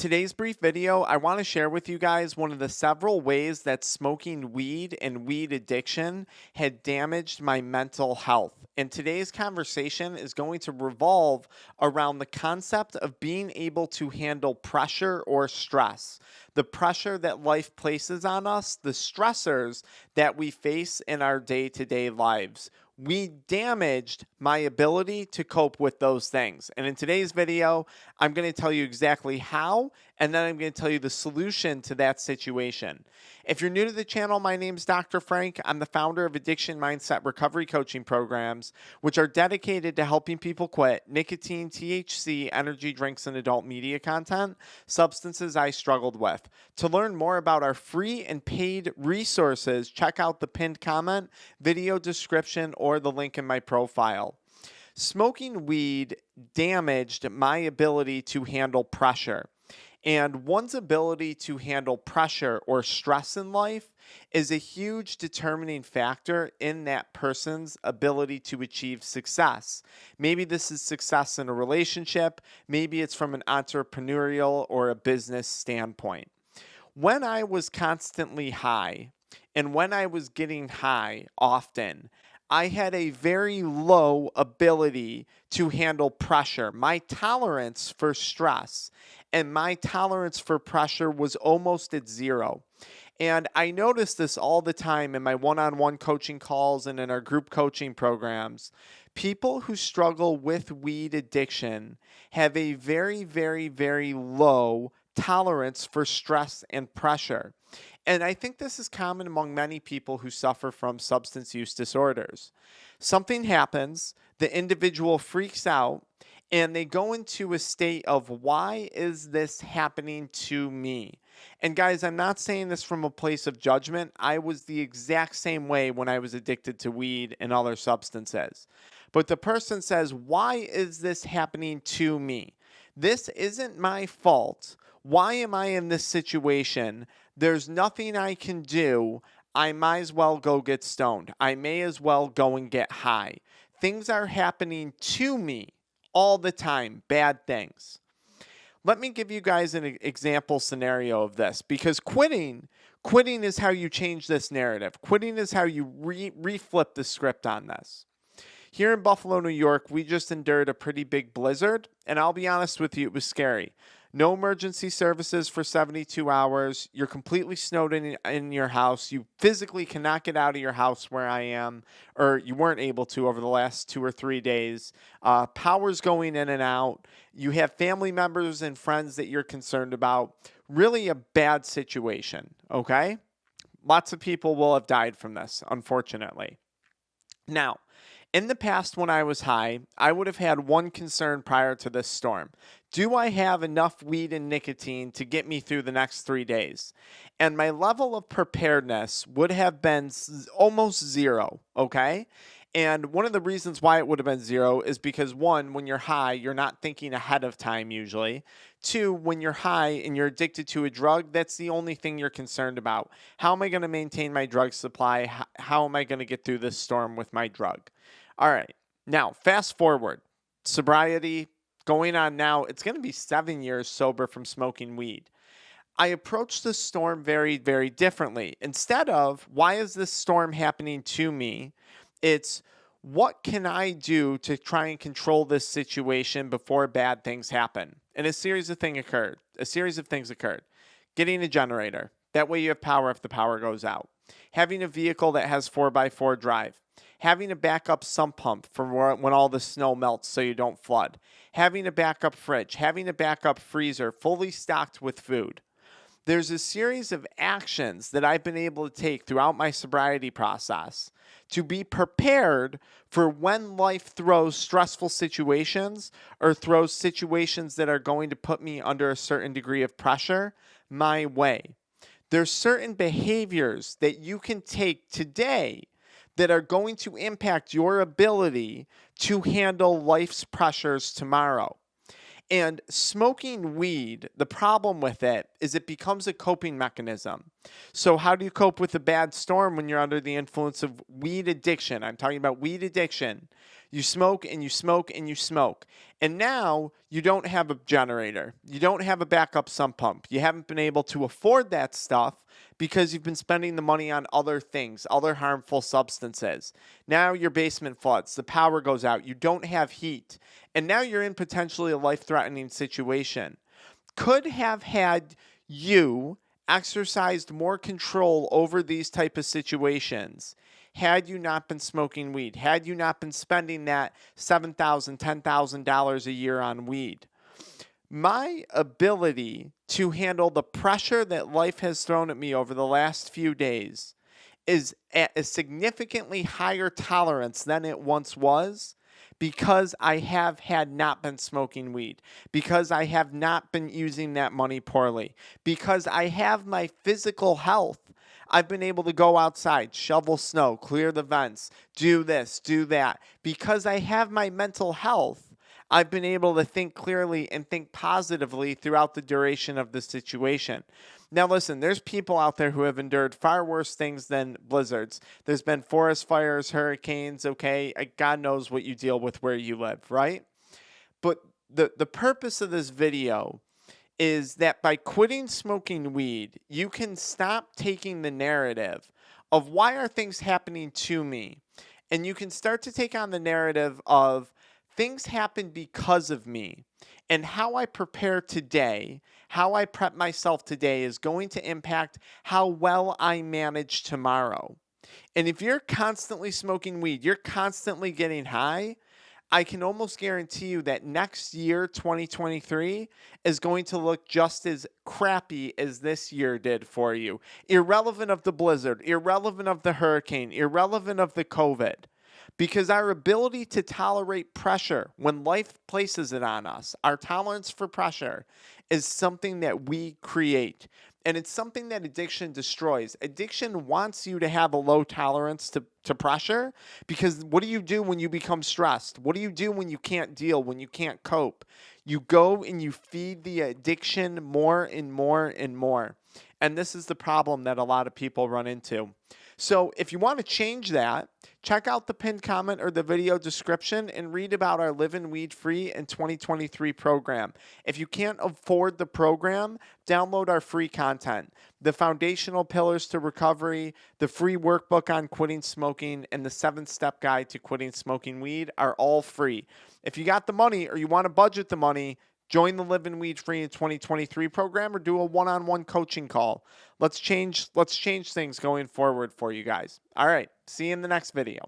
Today's brief video, I want to share with you guys one of the several ways that smoking weed and weed addiction had damaged my mental health. And today's conversation is going to revolve around the concept of being able to handle pressure or stress. The pressure that life places on us, the stressors that we face in our day-to-day lives. We damaged my ability to cope with those things. And in today's video, I'm going to tell you exactly how, and then I'm going to tell you the solution to that situation. If you're new to the channel, my name is Dr. Frank. I'm the founder of Addiction Mindset Recovery Coaching Programs, which are dedicated to helping people quit nicotine, THC, energy drinks, and adult media content, substances I struggled with. To learn more about our free and paid resources, check out the pinned comment, video description, or the link in my profile. Smoking weed damaged my ability to handle pressure. And one's ability to handle pressure or stress in life is a huge determining factor in that person's ability to achieve success. Maybe this is success in a relationship. Maybe it's from an entrepreneurial or a business standpoint. When I was constantly high, and when I was getting high often, I had a very low ability to handle pressure. My tolerance for stress and my tolerance for pressure was almost at zero. And I notice this all the time in my one-on-one coaching calls and in our group coaching programs. People who struggle with weed addiction have a very, very, very low tolerance for stress and pressure. And I think this is common among many people who suffer from substance use disorders. Something happens, the individual freaks out, and they go into a state of, why is this happening to me? And guys, I'm not saying this from a place of judgment. I was the exact same way when I was addicted to weed and other substances. But the person says, why is this happening to me? This isn't my fault. Why am I in this situation? There's nothing I can do. I might as well go get stoned. I may as well go and get high. Things are happening to me all the time, bad things. Let me give you guys an example scenario of this, because quitting is how you change this narrative. Quitting is how you reflip the script on this. Here in Buffalo, New York, we just endured a pretty big blizzard, and I'll be honest with you, it was scary. No emergency services for 72 hours. You're completely snowed in your house. You physically cannot get out of your house where I am, or you weren't able to over the last 2 or 3 days. Power's going in and out. You have family members and friends that you're concerned about. Really a bad situation, okay? Lots of people will have died from this, unfortunately. Now, in the past, when I was high, I would have had one concern prior to this storm. Do I have enough weed and nicotine to get me through the next 3 days? And my level of preparedness would have been almost zero, okay? And one of the reasons why it would have been zero is because, one, when you're high, you're not thinking ahead of time usually. Two, when you're high and you're addicted to a drug, that's the only thing you're concerned about. How am I going to maintain my drug supply? How am I going to get through this storm with my drug? All right, now fast forward, sobriety going on now. It's going to be 7 years sober from smoking weed. I approached the storm very, very differently. Instead of, why is this storm happening to me? It's, what can I do to try and control this situation before bad things happen? And a series of things occurred. Getting a generator. That way you have power if the power goes out. Having a vehicle that has 4x4 drive. Having a backup sump pump for when all the snow melts so you don't flood. Having a backup fridge. Having a backup freezer fully stocked with food. There's a series of actions that I've been able to take throughout my sobriety process to be prepared for when life throws stressful situations or throws situations that are going to put me under a certain degree of pressure my way. There's certain behaviors that you can take today that are going to impact your ability to handle life's pressures tomorrow. And smoking weed, the problem with it is it becomes a coping mechanism. So how do you cope with a bad storm when you're under the influence of weed addiction? I'm talking about weed addiction. You smoke and you smoke and you smoke. And now you don't have a generator. You don't have a backup sump pump. You haven't been able to afford that stuff because you've been spending the money on other things, other harmful substances. Now your basement floods, the power goes out, you don't have heat, and now you're in potentially a life-threatening situation. Could have had you exercised more control over these type of situations had you not been smoking weed, had you not been spending that $7,000, $10,000 a year on weed. My ability to handle the pressure that life has thrown at me over the last few days is at a significantly higher tolerance than it once was because I have had not been smoking weed, because I have not been using that money poorly, because I have my physical health. I've been able to go outside, shovel snow, clear the vents, do this, do that. Because I have my mental health, I've been able to think clearly and think positively throughout the duration of the situation. Now, listen, there's people out there who have endured far worse things than blizzards. There's been forest fires, hurricanes, okay? God knows what you deal with where you live, right? But the purpose of this video is that by quitting smoking weed, you can stop taking the narrative of why are things happening to me? And you can start to take on the narrative of things happen because of me. And how I prepare today, how I prep myself today is going to impact how well I manage tomorrow. And if you're constantly smoking weed, you're constantly getting high, I can almost guarantee you that next year, 2023, is going to look just as crappy as this year did for you. Irrelevant of the blizzard, irrelevant of the hurricane, irrelevant of the COVID. Because our ability to tolerate pressure when life places it on us, our tolerance for pressure, is something that we create. And it's something that addiction destroys. Addiction wants you to have a low tolerance to pressure because what do you do when you become stressed? What do you do when you can't deal, when you can't cope? You go and you feed the addiction more and more and more. And this is the problem that a lot of people run into. So if you want to change that, check out the pinned comment or the video description and read about our Living Weed Free in 2023 program. If you can't afford the program, download our free content. The Foundational Pillars to Recovery, the free workbook on quitting smoking, and the 7-step guide to quitting smoking weed are all free. If you got the money or you want to budget the money, join the Living Weed Free in 2023 program or do a one-on-one coaching call. Let's change things going forward for you guys. All right. See you in the next video.